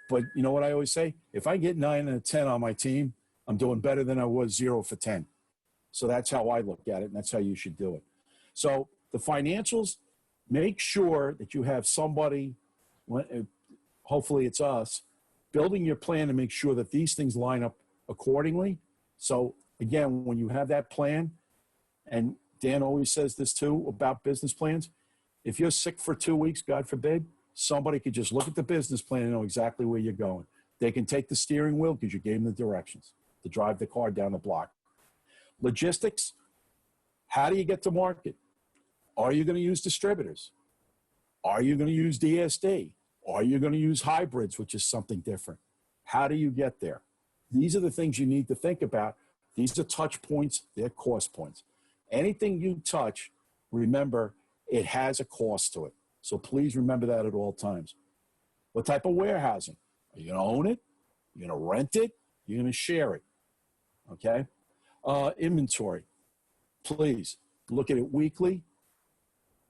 But you know what I always say? If I get 9 and a 10 on my team, I'm doing better than I was 0 for 10. So that's how I look at it, and that's how you should do it. So the financials, make sure that you have somebody, hopefully it's us, building your plan to make sure that these things line up accordingly. So again, when you have that plan, and Dan always says this too about business plans, if you're sick for 2 weeks, God forbid, somebody could just look at the business plan and know exactly where you're going. They can take the steering wheel because you gave them the directions to drive the car down the block. Logistics, how do you get to market? Are you going to use distributors? Are you going to use DSD? Are you going to use hybrids, which is something different? How do you get there? These are the things you need to think about. These are touch points, they're cost points. Anything you touch, remember, it has a cost to it. So please remember that at all times. What type of warehousing? Are you going to own it? You're going to rent it? You're going to share it? Okay? Inventory. Please look at it weekly,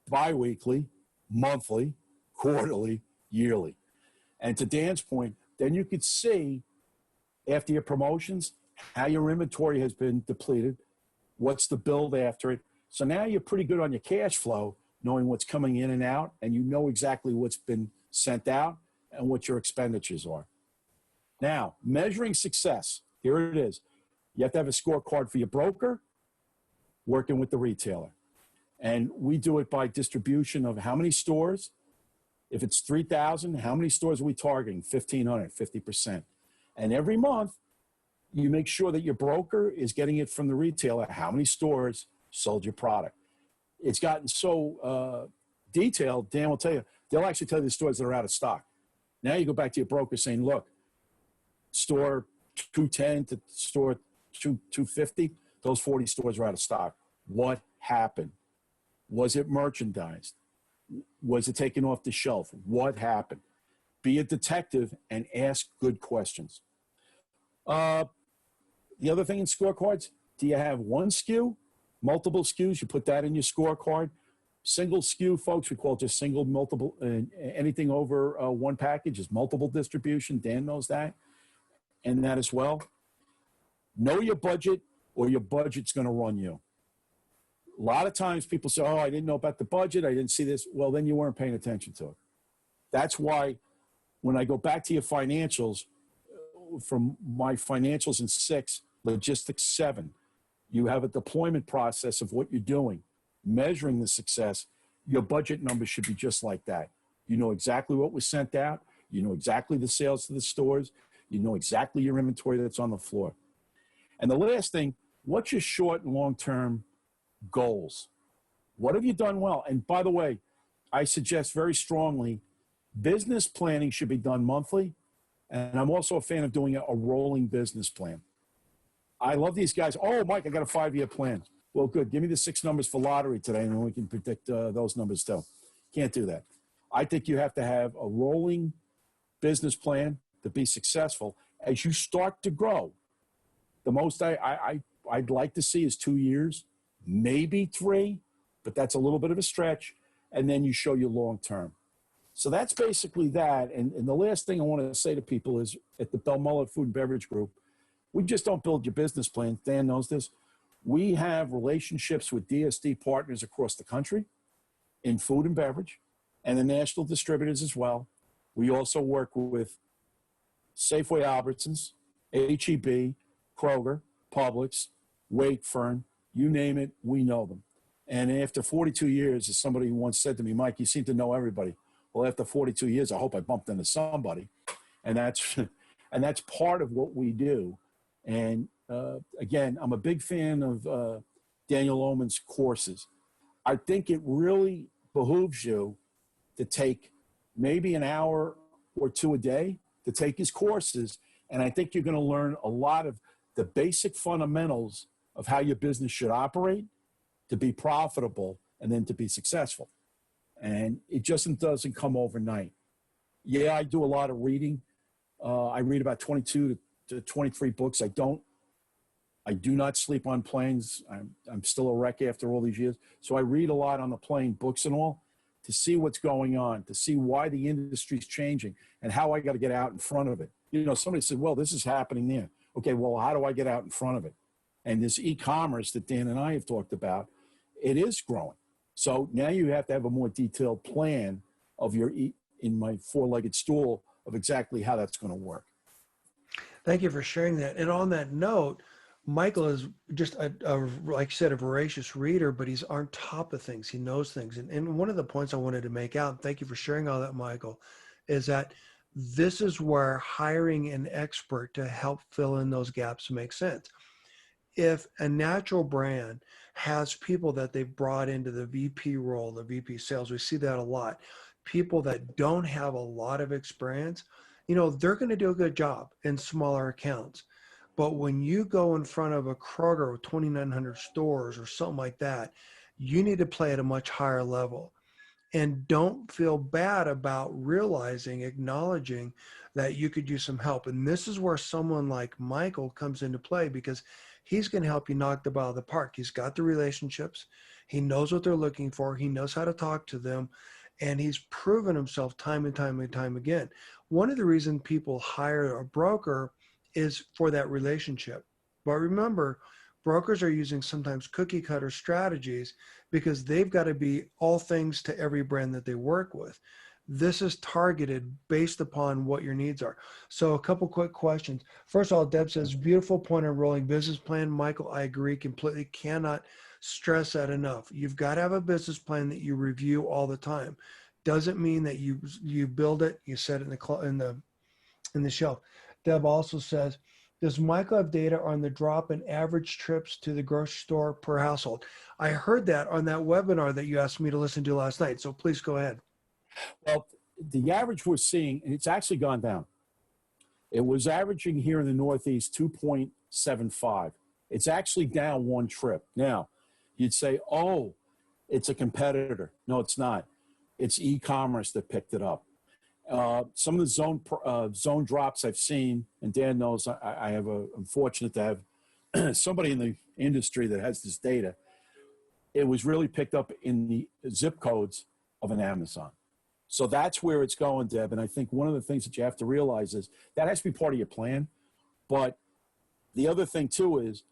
bi-weekly, monthly, quarterly, yearly. And to Dan's point, then you could see after your promotions, how your inventory has been depleted, what's the build after it. So now you're pretty good on your cash flow, knowing what's coming in and out, and you know exactly what's been sent out and what your expenditures are. Now, measuring success, here it is. You have to have a scorecard for your broker, working with the retailer. And we do it by distribution of how many stores. If it's 3,000, how many stores are we targeting? 1,500, 50%. And every month, you make sure that your broker is getting it from the retailer. How many stores sold your product? It's gotten so detailed, Dan will tell you, they'll actually tell you the stores that are out of stock. Now you go back to your broker saying, look, store 210 to store 250, those 40 stores are out of stock. What happened? Was it merchandised? Was it taken off the shelf? What happened? Be a detective and ask good questions. The other thing in scorecards, do you have one SKU, multiple SKUs? You put that in your scorecard. Single SKU, folks, we call it just single, multiple, anything over one package is multiple distribution. Dan knows that. And that as well. Know your budget or your budget's going to run you. A lot of times people say, oh, I didn't know about the budget. I didn't see this. Well, then you weren't paying attention to it. That's why when I go back to your financials, from my financials in 6, logistics 7, you have a deployment process of what you're doing, measuring the success. Your budget numbers should be just like that. You know exactly what was sent out. You know exactly the sales to the stores. You know exactly your inventory that's on the floor. And the last thing, what's your short and long-term goals? What have you done well? And by the way, I suggest very strongly, business planning should be done monthly. And I'm also a fan of doing a rolling business plan. I love these guys. Oh, Mike, I got a 5-year plan. Well, good. Give me the 6 numbers for lottery today, and then we can predict those numbers too. Can't do that. I think you have to have a rolling business plan to be successful. As you start to grow, the most I'd like to see is 2 years, maybe 3, but that's a little bit of a stretch. And then you show your long term. So that's basically that. And the last thing I want to say to people is at the Belmullet Food and Beverage Group, we just don't build your business plan. Dan knows this. We have relationships with DSD partners across the country in food and beverage and the national distributors as well. We also work with Safeway, Albertsons, H-E-B, Kroger, Publix, Wakefern, you name it, we know them. And after 42 years, as somebody once said to me, Mike, you seem to know everybody. Well, after 42 years, I hope I bumped into somebody. And that's part of what we do. And again, I'm a big fan of Daniel Oman's courses. I think it really behooves you to take maybe an hour or 2 a day to take his courses. And I think you're going to learn a lot of the basic fundamentals of how your business should operate to be profitable and then to be successful. And it just doesn't come overnight. Yeah, I do a lot of reading. I read about 22 to 23 books. I do not sleep on planes. I'm still a wreck after all these years. So I read a lot on the plane, books and all, to see what's going on, to see why the industry's changing and how I got to get out in front of it. You know, somebody said, well, this is happening there. Okay, well, how do I get out in front of it? And this e-commerce that Dan and I have talked about, it is growing. So now you have to have a more detailed plan of your, in my 4-legged stool, of exactly how that's going to work. Thank you for sharing that. And on that note, Michael is just like you said, a voracious reader, but he's on top of things. He knows things. And one of the points I wanted to make out, and thank you for sharing all that, Michael, is that this is where hiring an expert to help fill in those gaps makes sense. If a natural brand has people that they've brought into the VP role, the VP sales, we see that a lot. People that don't have a lot of experience, you know, they're going to do a good job in smaller accounts. But when you go in front of a Kroger with 2,900 stores or something like that, you need to play at a much higher level. And don't feel bad about realizing, acknowledging that you could use some help. And this is where someone like Michael comes into play, because he's going to help you knock the ball out of the park. He's got the relationships. He knows what they're looking for. He knows how to talk to them. And he's proven himself time and time and time again. One of the reasons people hire a broker is for that relationship. But remember, brokers are using sometimes cookie cutter strategies because they've got to be all things to every brand that they work with. This is targeted based upon what your needs are. So a couple quick questions. First of all, Deb says, beautiful point on rolling business plan. Michael, I agree completely. Cannot stress that enough. You've got to have a business plan that you review all the time. Doesn't mean that you build it, you set it in the shelf. Deb also says, does Michael have data on the drop in average trips to the grocery store per household? I heard that on that webinar that you asked me to listen to last night. So please go ahead. Well, the average we're seeing, and it's actually gone down. It was averaging here in the Northeast 2.75. It's actually down one trip. Now, you'd say, oh, it's a competitor. No, it's not. It's e-commerce that picked it up. Some of the zone drops I've seen, and Dan knows I'm fortunate to have somebody in the industry that has this data. It was really picked up in the zip codes of an Amazon. So that's where it's going, Deb. And I think one of the things that you have to realize is that has to be part of your plan. But the other thing too is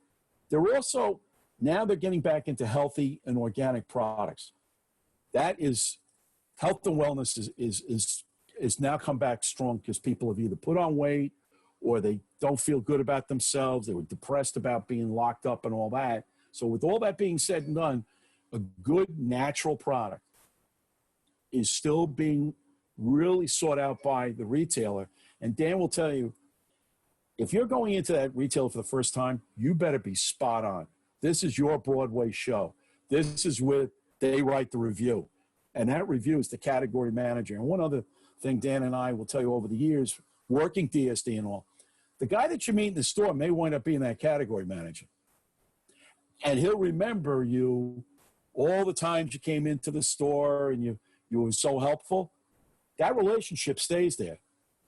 they're also, now they're getting back into healthy and organic products. That is, health and wellness is now come back strong because people have either put on weight or they don't feel good about themselves. They were depressed about being locked up and all that. So with all that being said and done, a good natural product is still being really sought out by the retailer. And Dan will tell you, if you're going into that retailer for the first time, you better be spot on. This is your Broadway show. This is where they write the review. And that review is the category manager. And one other thing Dan and I will tell you over the years, working DSD and all, the guy that you meet in the store may wind up being that category manager. And he'll remember you all the times you came into the store and you were so helpful. That relationship stays there.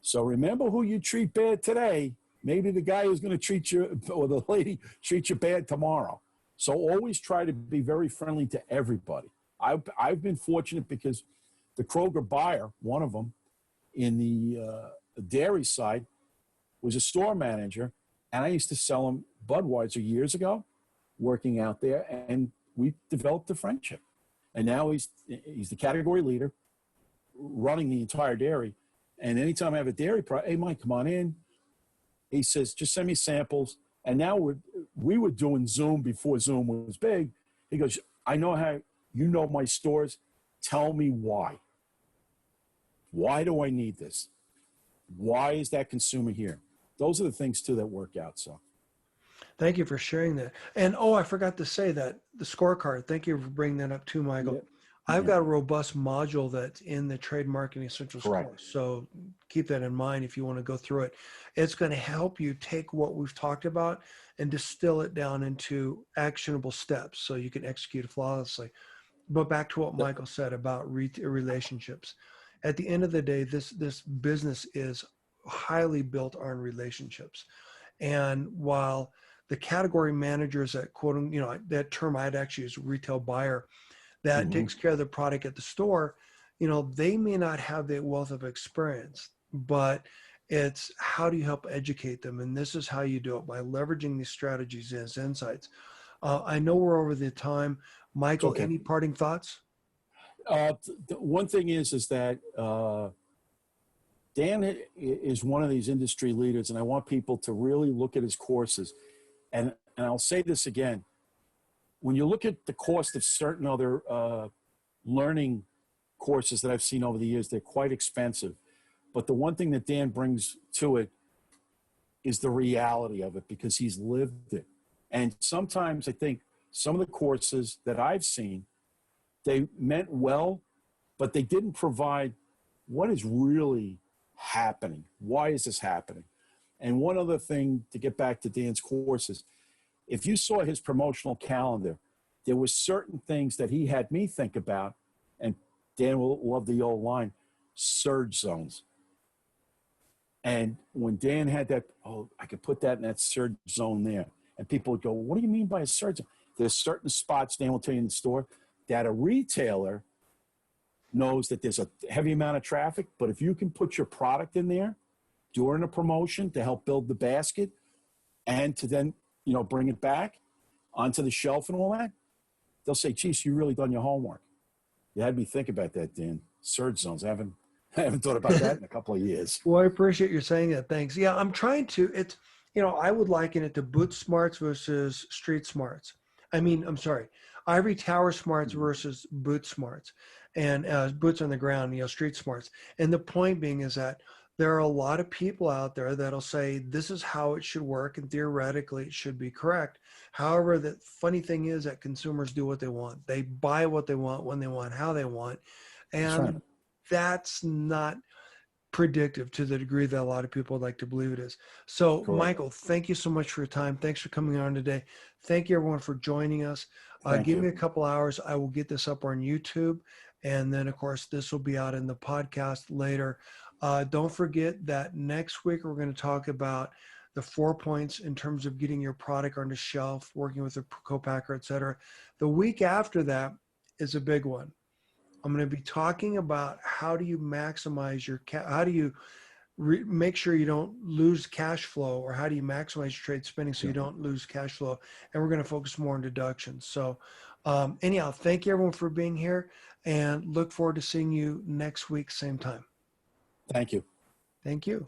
So remember who you treat bad today. Maybe the guy who's going to treat you, or the lady treat you bad tomorrow. So always try to be very friendly to everybody. I've been fortunate because the Kroger buyer, one of them, in the dairy side, was a store manager, and I used to sell him Budweiser years ago, working out there, and we developed a friendship. And now he's the category leader, running the entire dairy. And anytime I have a dairy product, hey, Mike, come on in. He says, just send me samples. And now we were doing Zoom before Zoom was big. He goes, I know how you know my stores. Tell me why. Why do I need this? Why is that consumer here? Those are the things, too, that work out. So. Thank you for sharing that. And, I forgot to say that the scorecard, thank you for bringing that up too, Michael. Yeah. I've got a robust module that's in the Trade Marketing Essentials course. So keep that in mind if you want to go through it. It's going to help you take what we've talked about and distill it down into actionable steps so you can execute flawlessly. But back to what Michael said about relationships. At the end of the day, this business is highly built on relationships. And while the category managers that quote, that term I'd actually use, retail buyer, that takes care of the product at the store, they may not have the wealth of experience, but it's how do you help educate them? And this is how you do it, by leveraging these strategies as insights. I know we're over the time. Michael, any parting thoughts? One thing is that Dan is one of these industry leaders, and I want people to really look at his courses. And I'll say this again. When you look at the cost of certain other learning courses that I've seen over the years, they're quite expensive. But the one thing that Dan brings to it is the reality of it, because he's lived it. And sometimes I think some of the courses that I've seen, they meant well, but they didn't provide what is really happening. Why is this happening? And one other thing to get back to Dan's courses, if you saw his promotional calendar, there were certain things that he had me think about, and Dan will love the old line, surge zones. And when Dan had that, I could put that in that surge zone there. And people would go, what do you mean by a surge zone? There's certain spots, Dan will tell you in the store, that a retailer knows that there's a heavy amount of traffic, but if you can put your product in there, during a promotion to help build the basket and to then, bring it back onto the shelf and all that, they'll say, geez, you really done your homework. You had me think about that, Dan. Surge zones. I haven't thought about that in a couple of years. Well, I appreciate you saying that. Thanks. Yeah, I'm trying to, I would liken it to boot smarts versus street smarts. I'm sorry, ivory tower smarts versus boot smarts, and boots on the ground, street smarts. And the point being is that there are a lot of people out there that'll say this is how it should work, and theoretically it should be correct. However, the funny thing is that consumers do what they want. They buy what they want, when they want, how they want. And that's not predictive to the degree that a lot of people would like to believe it is. So, Correct. Michael, thank you so much for your time. Thanks for coming on today. Thank you, everyone, for joining us. Give me a couple hours. I will get this up on YouTube. And then, of course, this will be out in the podcast later. Don't forget that next week we're going to talk about the 4 points in terms of getting your product on the shelf, working with a co-packer, et cetera. The week after that is a big one. I'm going to be talking about how do you maximize your how do you make sure you don't lose cash flow, or how do you maximize your trade spending so you don't lose cash flow. And we're going to focus more on deductions. So anyhow, thank you everyone for being here, and look forward to seeing you next week, same time. Thank you. Thank you.